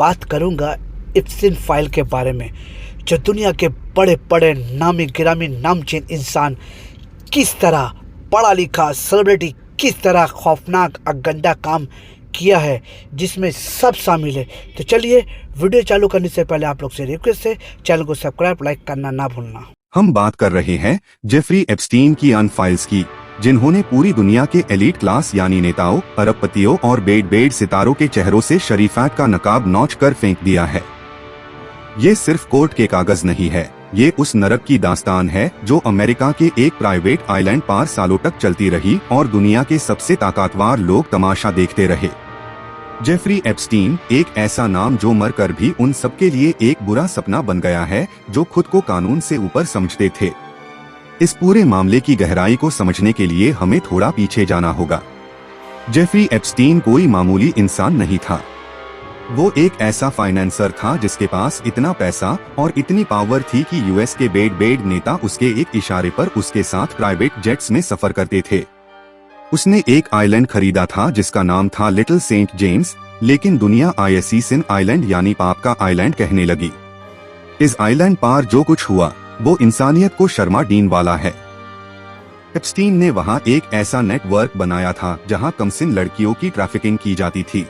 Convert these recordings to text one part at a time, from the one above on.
बात करूंगा इप्सिन फाइल के बारे में, जो दुनिया के बड़े बड़े नामी गिरामी नामचीन इंसान किस तरह पढ़ा लिखा सेलिब्रिटी किस तरह खौफनाक गंदा काम किया है, जिसमें सब शामिल है। तो चलिए वीडियो चालू करने से पहले आप लोग से रिक्वेस्ट है, चैनल को सब्सक्राइब लाइक करना ना भूलना। हम बात कर रहे हैं जेफरी एप्स्टीन की अन फाइल्स की, जिन्होंने पूरी दुनिया के एलीट क्लास यानी नेताओं, अरबपतियों और बेड सितारों के चेहरों से शरीफात का नकाब नोच कर फेंक दिया है। ये सिर्फ कोर्ट के कागज नहीं है, ये उस नरक की दास्तान है जो अमेरिका के एक प्राइवेट आइलैंड पर सालों तक चलती रही और दुनिया के सबसे ताकतवर लोग तमाशा देखते रहे। जेफरी एप्स्टीन एक ऐसा नाम जो मरकर भी उन सबके लिए एक बुरा सपना बन गया है, जो खुद को कानून से ऊपर समझते थे। इस पूरे मामले की गहराई को समझने के लिए हमें थोड़ा पीछे जाना होगा। जेफरी एप्स्टीन कोई मामूली इंसान नहीं था। वो एक ऐसा फाइनेंसर था जिसके पास इतना पैसा और इतनी पावर थी कि यूएस के बेड नेता उसके एक इशारे पर उसके साथ प्राइवेट जेट्स में सफर करते थे। उसने एक आइलैंड खरीदा था जिसका नाम था लिटिल सेंट जेम्स, लेकिन दुनिया आईएसी सिन आइलैंड यानी पाप का आइलैंड कहने लगी। इस आइलैंड पर जो कुछ हुआ वो इंसानियत को शर्मा डीन वाला है। एप्स्टीन ने वहाँ एक ऐसा नेटवर्क बनाया था जहाँ कमसिन लड़कियों की ट्रैफिकिंग की जाती थी।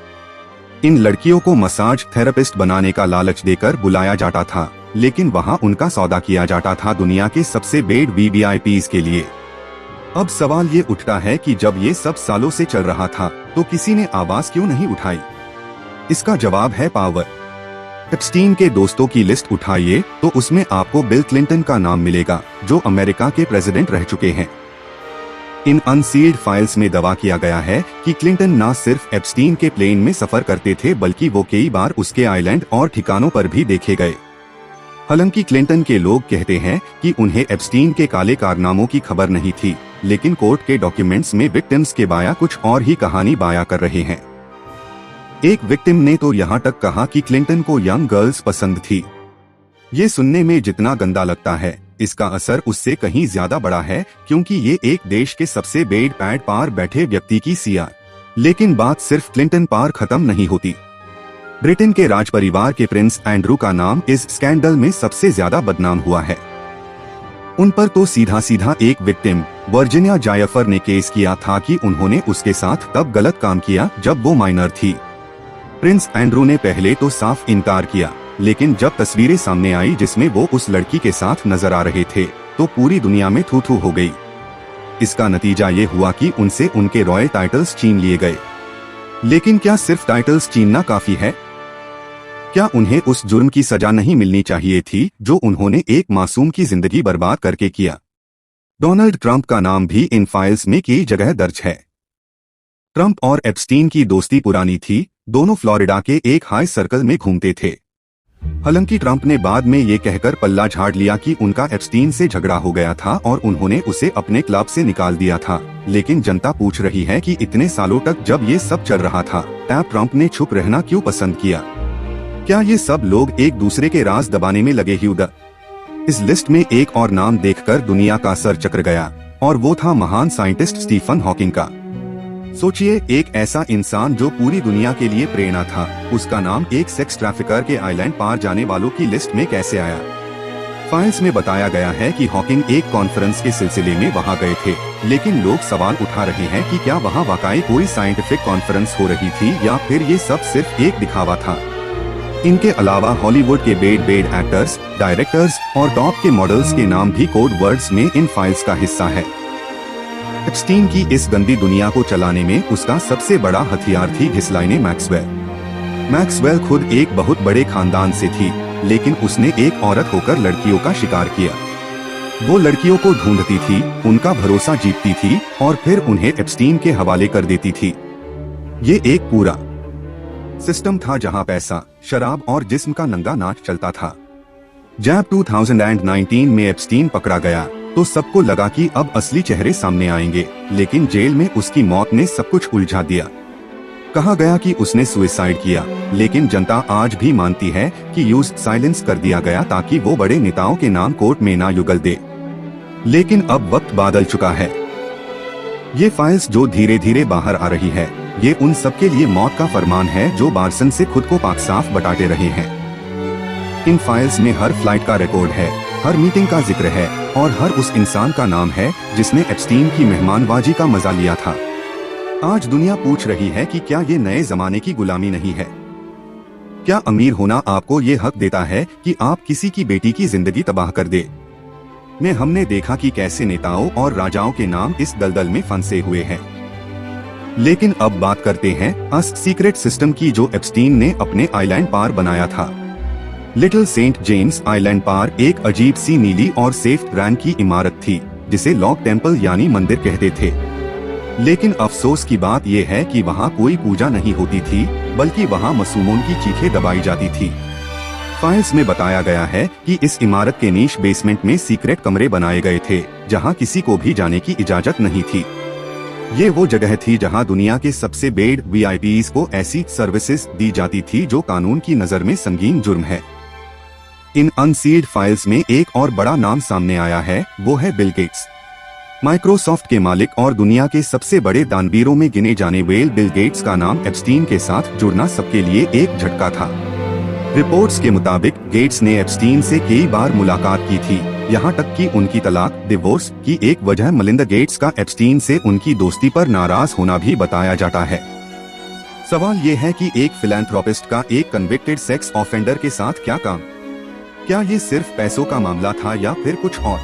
इन लड़कियों को मसाज थेरेपिस्ट बनाने का लालच देकर बुलाया जाता था, लेकिन वहाँ उनका सौदा किया जाता था दुनिया के सबसे बेड वीवीआईपीज़ के लिए। अब सवाल ये उठता है कि जब ये सब सालों से चल रहा था तो किसी ने आवाज क्यों नहीं उठाई? इसका जवाब है पावर। एप्स्टीन के दोस्तों की लिस्ट उठाइए तो उसमें आपको बिल क्लिंटन का नाम मिलेगा, जो अमेरिका के प्रेसिडेंट रह चुके हैं। इन अनसील्ड फाइल्स में दावा किया गया है कि क्लिंटन न सिर्फ एप्स्टीन के प्लेन में सफर करते थे, बल्कि वो कई बार उसके आइलैंड और ठिकानों पर भी देखे गए। हालांकि क्लिंटन के लोग कहते हैं कि उन्हें एप्स्टीन के काले कारनामों की खबर नहीं थी, लेकिन कोर्ट के डॉक्यूमेंट्स में विक्टिम्स के बाया कुछ और ही कहानी बाया कर रहे हैं। एक विक्टिम ने तो यहाँ तक कहा कि क्लिंटन को यंग गर्ल्स पसंद थी। ये सुनने में जितना गंदा लगता है, इसका असर उससे कहीं ज्यादा बड़ा है, क्योंकि ये एक देश के सबसे बेड पैड पार बैठे व्यक्ति की सीआर। लेकिन बात सिर्फ क्लिंटन पार खत्म नहीं होती। ब्रिटेन के राज परिवार के प्रिंस एंड्रू का नाम इस स्कैंडल में सबसे ज्यादा बदनाम हुआ है। उन पर तो सीधा एक विक्टिम वर्जिनिया जायफर ने केस किया था कि उन्होंने उसके साथ तब गलत काम किया जब वो माइनर थी। प्रिंस एंड्रू ने पहले तो साफ इनकार किया, लेकिन जब तस्वीरें सामने आई जिसमें वो उस लड़की के साथ नजर आ रहे थे, तो पूरी दुनिया में थू थू हो गई। इसका नतीजा ये हुआ कि उनसे उनके रॉयल टाइटल्स छीन लिए गए। लेकिन क्या सिर्फ टाइटल्स छीनना काफी है? क्या उन्हें उस जुर्म की सजा नहीं मिलनी चाहिए थी जो उन्होंने एक मासूम की जिंदगी बर्बाद करके किया? डोनाल्ड ट्रंप का नाम भी इन फाइल्स में कई जगह दर्ज है। ट्रंप और एप्स्टीन की दोस्ती पुरानी थी, दोनों फ्लोरिडा के एक हाई सर्कल में घूमते थे। हालांकि ट्रंप ने बाद में ये कहकर पल्ला झाड़ लिया कि उनका एप्स्टीन से झगड़ा हो गया था और उन्होंने उसे अपने क्लब से निकाल दिया था। लेकिन जनता पूछ रही है कि इतने सालों तक जब ये सब चल रहा था, तब ट्रंप ने चुप रहना क्यों पसंद किया? क्या ये सब लोग एक दूसरे के राज दबाने में लगे हुए? इस लिस्ट में एक और नाम देखकर दुनिया का सर चक्र गया, और वो था महान साइंटिस्ट स्टीफन हॉकिंग का। सोचिए, एक ऐसा इंसान जो पूरी दुनिया के लिए प्रेरणा था, उसका नाम एक सेक्स ट्रैफिकर के आइलैंड पार जाने वालों की लिस्ट में कैसे आया? फाइल्स में बताया गया है कि हॉकिंग एक कॉन्फ्रेंस के सिलसिले में वहां गए थे, लेकिन लोग सवाल उठा रहे हैं कि क्या वहां वाकई कोई साइंटिफिक कॉन्फ्रेंस हो रही थी या फिर ये सब सिर्फ एक दिखावा था। इनके अलावा हॉलीवुड के बेड एक्टर्स, डायरेक्टर्स और टॉप के मॉडल्स के नाम भी कोड वर्ड्स में इन फाइल्स का हिस्सा है। एप्स्टीन की इस गंदी दुनिया को चलाने में उसका सबसे बड़ा हथियार थी घिसलाइने मैक्सवेल। मैक्सवेल खुद एक बहुत बड़े खानदान से थी, लेकिन उसने एक औरत होकर लड़कियों का शिकार किया। वो लड़कियों को ढूंढती थी, उनका भरोसा जीतती थी और फिर उन्हें एप्स्टीन के हवाले कर देती थी। ये एक पूरा सिस्टम था जहां पैसा, शराब और जिस्म का नंगा नाच चलता था। जब 2019 में एप्स्टीन पकड़ा गया तो सबको लगा कि अब असली चेहरे सामने आएंगे, लेकिन जेल में उसकी मौत ने सब कुछ उलझा दिया। कहा गया कि उसने सुसाइड किया, लेकिन जनता आज भी मानती है कि यूज साइलेंस कर दिया गया ताकि वो बड़े नेताओं के नाम कोर्ट में ना युगल दे। लेकिन अब वक्त बदल चुका है। ये फाइल्स जो धीरे धीरे बाहर आ रही है, ये उन सबके लिए मौत का फरमान है जो बारसन से खुद को पाक साफ बताते रहे हैं। इन फाइल्स में हर फ्लाइट का रिकॉर्ड है, हर मीटिंग का जिक्र है और हर उस इंसान का नाम है जिसने एप्स्टीन की मेहमानबाजी का मजा लिया था। आज दुनिया पूछ रही है कि क्या ये नए जमाने की गुलामी नहीं है? क्या अमीर होना आपको ये हक देता है कि आप किसी की बेटी की जिंदगी तबाह कर दे? में हमने देखा कि कैसे नेताओं और राजाओं के नाम इस दलदल में फंसे हुए हैं। लेकिन अब बात करते हैं अस सीक्रेट सिस्टम की जो एप्स्टीन ने अपने आइलैंड पार बनाया था। लिटिल सेंट जेम्स आइलैंड पार एक अजीब सी नीली और सेफ रैंक की इमारत थी जिसे लॉक टेम्पल यानी मंदिर कहते थे। लेकिन अफसोस की बात यह है कि वहाँ कोई पूजा नहीं होती थी, बल्कि वहाँ मासूमों की चीखें दबाई जाती थी। फाइल्स में बताया गया है कि इस इमारत के नीश बेसमेंट में सीक्रेट कमरे बनाए गए थे जहाँ किसी को भी जाने की इजाजत नहीं थी। ये वो जगह थी जहाँ दुनिया के सबसे बड़े VIPs को ऐसी सर्विसेज दी जाती थी जो कानून की नजर में संगीन जुर्म है। इन अनसील्ड फाइल्स में एक और बड़ा नाम सामने आया है, वो है बिल गेट्स। माइक्रोसॉफ्ट के मालिक और दुनिया के सबसे बड़े दानवीरों में गिने जाने वाले बिल गेट्स का नाम एप्स्टीन के साथ जुड़ना सबके लिए एक झटका था। रिपोर्ट्स के मुताबिक गेट्स ने एप्स्टीन से कई बार मुलाकात की थी, यहाँ तक कि उनकी तलाक डिवोर्स की एक वजह मेलिंडा गेट्स का एप्स्टीन से उनकी दोस्ती पर नाराज होना भी बताया जाता है। सवाल ये है कि एक फिलैंथ्रोपिस्ट का एक कन्विक्टेड सेक्स ऑफेंडर के साथ क्या काम? क्या ये सिर्फ पैसों का मामला था या फिर कुछ और?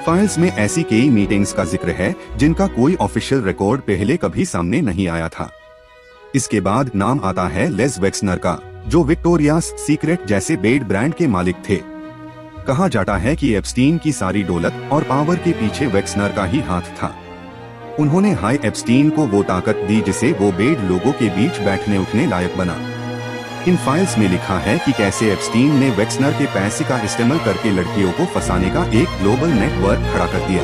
फाइल्स में ऐसी कई मीटिंग्स का जिक्र है जिनका कोई ऑफिशियल रिकॉर्ड पहले कभी सामने नहीं आया था। इसके बाद नाम आता है लेस वेक्सनर का, जो विक्टोरियास सीक्रेट जैसे बेड ब्रांड के मालिक थे। कहा जाता है कि एप्स्टीन की सारी दौलत और पावर के पीछे वेक्सनर का ही हाथ था। उन्होंने हाई एप्स्टीन को वो ताकत दी जिसे वो बेड लोगों के बीच बैठने उठने लायक बना। इन फाइल्स में लिखा है कि कैसे एप्स्टीन ने वेक्सनर के पैसे का इस्तेमाल करके लड़कियों को फंसाने का एक ग्लोबल नेटवर्क खड़ा कर दिया।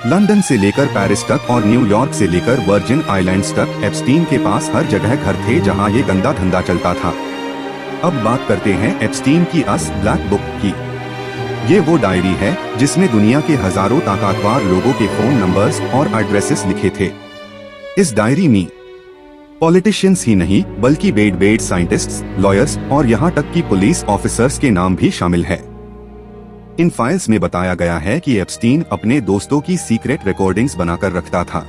लंदन से लेकर पेरिस तक और न्यूयॉर्क से लेकर वर्जिन आइलैंड्स तक एप्स्टीन के पास हर जगह घर थे जहां ये गंदा धंधा चलता था। अब बात करते हैं एप्स्टीन की अस ब्लैक बुक की। ये वो डायरी है जिसमें दुनिया के हजारों ताकतवर लोगों के फोन नंबर्स और एड्रेसेस लिखे थे। इस डायरी में पॉलिटिशियंस ही नहीं बल्कि बेड साइंटिस्ट्स, लॉयर्स और यहाँ तक कि पुलिस ऑफिसर्स के नाम भी शामिल है। इन फाइल्स में बताया गया है कि एप्स्टीन अपने दोस्तों की सीक्रेट रिकॉर्डिंग्स बनाकर रखता था।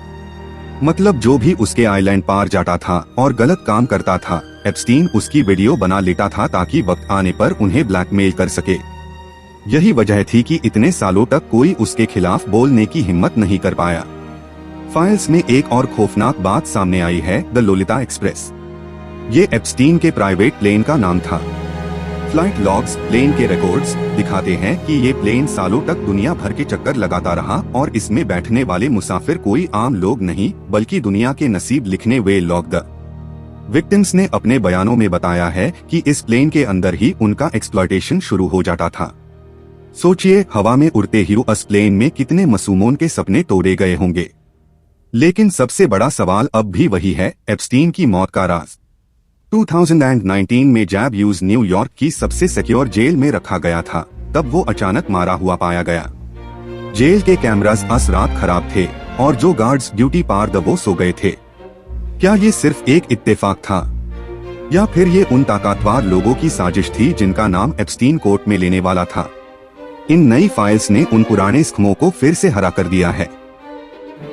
मतलब जो भी उसके आइलैंड पार जाता था और गलत काम करता था, एप्स्टीन उसकी वीडियो बना लेता था ताकि वक्त आने पर उन्हें ब्लैकमेल कर सके। यही वजह थी कि इतने सालों तक कोई उसके खिलाफ बोलने की हिम्मत नहीं कर पाया। फाइल्स में एक और खौफनाक बात सामने आई है, द लोलिता एक्सप्रेस। ये एप्स्टीन के प्राइवेट प्लेन का नाम था। फ्लाइट लॉग्स प्लेन के रिकॉर्ड्स दिखाते हैं कि ये प्लेन सालों तक दुनिया भर के चक्कर लगाता रहा और इसमें बैठने वाले मुसाफिर कोई आम लोग नहीं बल्कि दुनिया के नसीब लिखने वे लोग। द विक्टिम्स ने अपने बयानों में बताया है कि इस प्लेन के अंदर ही उनका एक्सप्लॉयटेशन शुरू हो जाता था। सोचिए, हवा में उड़ते ही उस प्लेन में कितने मासूमों के सपने तोड़े गए होंगे। लेकिन सबसे बड़ा सवाल अब भी वही है, एप्स्टीन की मौत का राज। 2019 में जब यूज न्यूयॉर्क की सबसे सिक्योर जेल में रखा गया था, तब वो अचानक मारा हुआ पाया गया। जेल के कैमरास अस रात खराब थे और जो गार्ड्स ड्यूटी पार द वो सो गए थे। क्या ये सिर्फ एक इत्तेफाक था या फिर ये उन ताकतवर लोगों की साजिश थी जिनका नाम एप्स्टीन कोर्ट में लेने वाला था? इन नई फाइल्स ने उन पुराने स्कमों को फिर से हरा कर दिया है।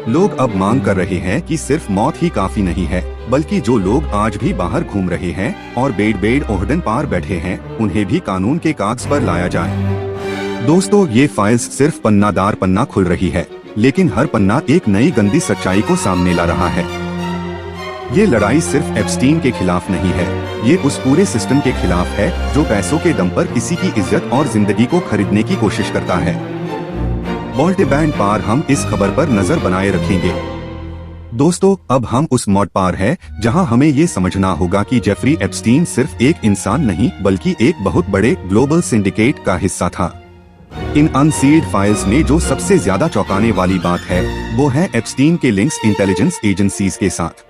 लोग अब मांग कर रहे हैं कि सिर्फ मौत ही काफी नहीं है, बल्कि जो लोग आज भी बाहर घूम रहे हैं और बेड ओहदन पार बैठे हैं, उन्हें भी कानून के कागज पर लाया जाए। दोस्तों, ये फाइल्स सिर्फ पन्नादार पन्ना खुल रही है, लेकिन हर पन्ना एक नई गंदी सच्चाई को सामने ला रहा है। ये लड़ाई सिर्फ एप्स्टीन के खिलाफ नहीं है, ये उस पूरे सिस्टम के खिलाफ है जो पैसों के दम पर किसी की इज्जत और जिंदगी को खरीदने की कोशिश करता है। वॉल्ट बैंड पार हम इस खबर पर नजर बनाए रखेंगे। दोस्तों, अब हम उस मोड़ पार है जहां हमें ये समझना होगा कि जेफरी एप्स्टीन सिर्फ एक इंसान नहीं बल्कि एक बहुत बड़े ग्लोबल सिंडिकेट का हिस्सा था। इन अनसील्ड फाइल्स में जो सबसे ज्यादा चौंकाने वाली बात है वो है एप्स्टीन के लिंक्स इंटेलिजेंस एजेंसीज के साथ।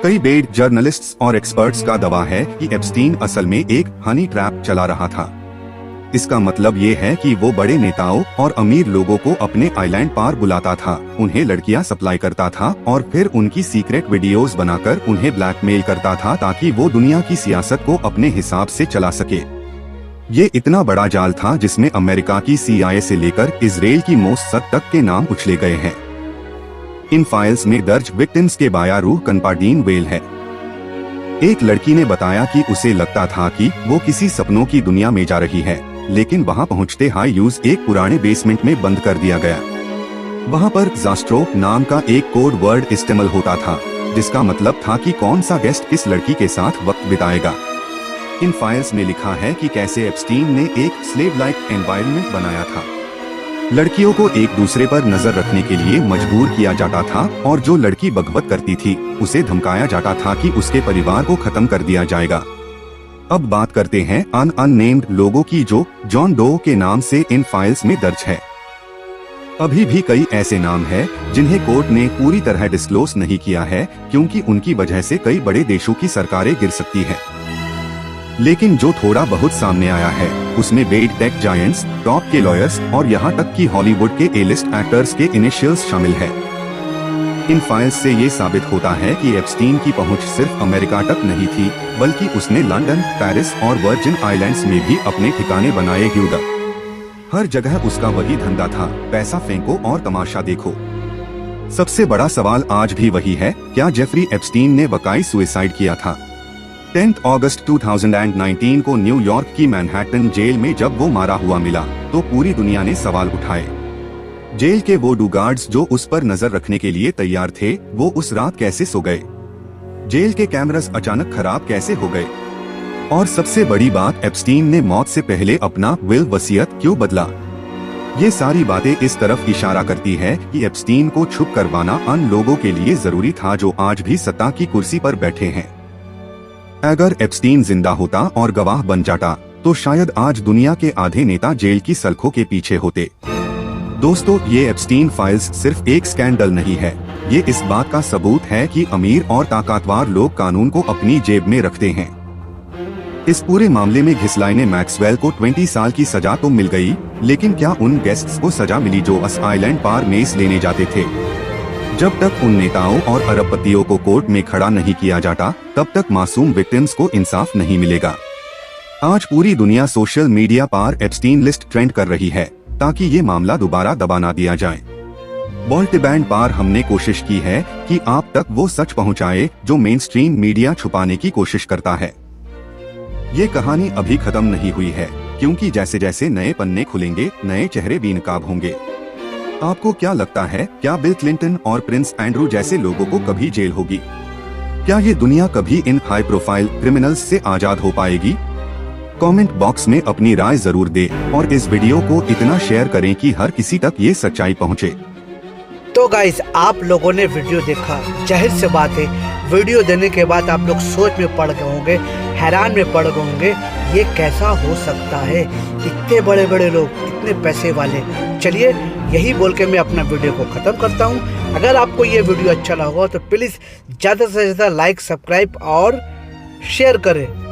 कई बेड जर्नलिस्ट्स और एक्सपर्ट्स का दावा है कि एप्स्टीन असल में एक हनी ट्रैप चला रहा था। इसका मतलब ये है कि वो बड़े नेताओं और अमीर लोगों को अपने आइलैंड पार बुलाता था, उन्हें लड़कियां सप्लाई करता था और फिर उनकी सीक्रेट वीडियोस बनाकर उन्हें ब्लैकमेल करता था ताकि वो दुनिया की सियासत को अपने हिसाब से चला सके। ये इतना बड़ा जाल था जिसमें अमेरिका की CIA से लेकर इजराइल की मोसाद तक के नाम उछले गए हैं। इन फाइल्स में दर्ज विक्टिम्स के बाया रूह कनपार्डीन वेल है। एक लड़की ने बताया कि उसे लगता था कि वो किसी सपनों की दुनिया में जा रही है, लेकिन वहां पहुंचते हाई यूज एक पुराने बेसमेंट में बंद कर दिया गया। वहां पर जास्ट्रो नाम का एक कोड वर्ड इस्तेमाल होता था, जिसका मतलब था कि कौन सा गेस्ट किस लड़की के साथ वक्त बिताएगा। इन फाइल्स में लिखा है कि कैसे एप्स्टीन ने एक स्लेव लाइक एनवायरनमेंट बनाया था। लड़कियों को एक दूसरे पर नजर रखने के लिए मजबूर किया जाता था और जो लड़की बगावत करती थी उसे धमकाया जाता था कि उसके परिवार को खत्म कर दिया जाएगा। अब बात करते हैं अननेम्ड लोगों की जो जॉन डो के नाम से इन फाइल्स में दर्ज है। अभी भी कई ऐसे नाम हैं जिन्हें कोर्ट ने पूरी तरह डिस्क्लोज नहीं किया है, क्योंकि उनकी वजह से कई बड़े देशों की सरकारें गिर सकती हैं। लेकिन जो थोड़ा बहुत सामने आया है उसमें बिग टेक जायंट्स, टॉप के लॉयर्स और यहाँ तक कि हॉलीवुड के ए-लिस्ट एक्टर्स के इनिशियल्स शामिल है। इन फाइल्स से ये साबित होता है कि एप्स्टीन की पहुंच सिर्फ अमेरिका तक नहीं थी, बल्कि उसने लंदन, पेरिस और वर्जिन आइलैंड्स में भी अपने ठिकाने बनाए हुए। हर जगह उसका वही धंधा था, पैसा फेंको और तमाशा देखो। सबसे बड़ा सवाल आज भी वही है, क्या जेफरी एप्स्टीन ने वाकई सुसाइड किया था? 10 अगस्त 2019 को न्यूयॉर्क की मैनहट्टन जेल में जब वो मारा हुआ मिला तो पूरी दुनिया ने सवाल उठाए। जेल के वो गार्ड्स जो उस पर नजर रखने के लिए तैयार थे, वो उस रात कैसे सो गए? जेल के कैमरास अचानक खराब कैसे हो गए? और सबसे बड़ी बात, एप्स्टीन ने मौत से पहले अपना विल वसीयत क्यों बदला? ये सारी बातें इस तरफ इशारा करती है कि एप्स्टीन को छुप करवाना उन लोगों के लिए जरूरी था जो आज भी सत्ता की कुर्सी पर बैठे हैं। अगर एप्स्टीन जिंदा होता और गवाह बन जाता तो शायद आज दुनिया के आधे नेता जेल की सल्खों के पीछे होते। दोस्तों, ये एप्स्टीन फाइल्स सिर्फ एक स्कैंडल नहीं है, ये इस बात का सबूत है कि अमीर और ताकतवर लोग कानून को अपनी जेब में रखते हैं। इस पूरे मामले में घिसलाइने मैक्सवेल को 20 साल की सजा तो मिल गई, लेकिन क्या उन गेस्ट्स को सजा मिली जो अस आइलैंड पार मेस लेने जाते थे? जब तक उन नेताओं और अरबपतियों को कोर्ट में खड़ा नहीं किया जाता, तब तक मासूम विक्टिम्स को इंसाफ नहीं मिलेगा। आज पूरी दुनिया सोशल मीडिया पर एप्स्टीन लिस्ट ट्रेंड कर रही है ताकि ये मामला दोबारा दबा ना दिया जाए। बॉल्ट बैंड पर हमने कोशिश की है कि आप तक वो सच पहुंचाए जो मेन स्ट्रीम मीडिया छुपाने की कोशिश करता है। ये कहानी अभी खत्म नहीं हुई है, क्योंकि जैसे जैसे नए पन्ने खुलेंगे, नए चेहरे बेनकाब होंगे। आपको क्या लगता है, क्या बिल क्लिंटन और प्रिंस एंड्रू जैसे लोगों को कभी जेल होगी? क्या ये दुनिया कभी इन हाई प्रोफाइल क्रिमिनल्स से आजाद हो पाएगी? कमेंट बॉक्स में अपनी राय जरूर दें और इस वीडियो को इतना शेयर करें कि हर किसी तक ये सच्चाई पहुंचे। तो गाइस, आप लोगों ने वीडियो देखा, जाहिर सी बात है वीडियो देने के बाद आप लोग सोच में पड़ गए होंगे, हैरान में पड़ गए होंगे, ये कैसा हो सकता है, इतने बड़े बड़े लोग, इतने पैसे वाले। चलिए, यही बोल के मैं अपना वीडियो को ख़त्म करता हूँ। अगर आपको ये वीडियो अच्छा लगा तो प्लीज़ ज़्यादा से ज़्यादा लाइक, सब्सक्राइब और शेयर करें।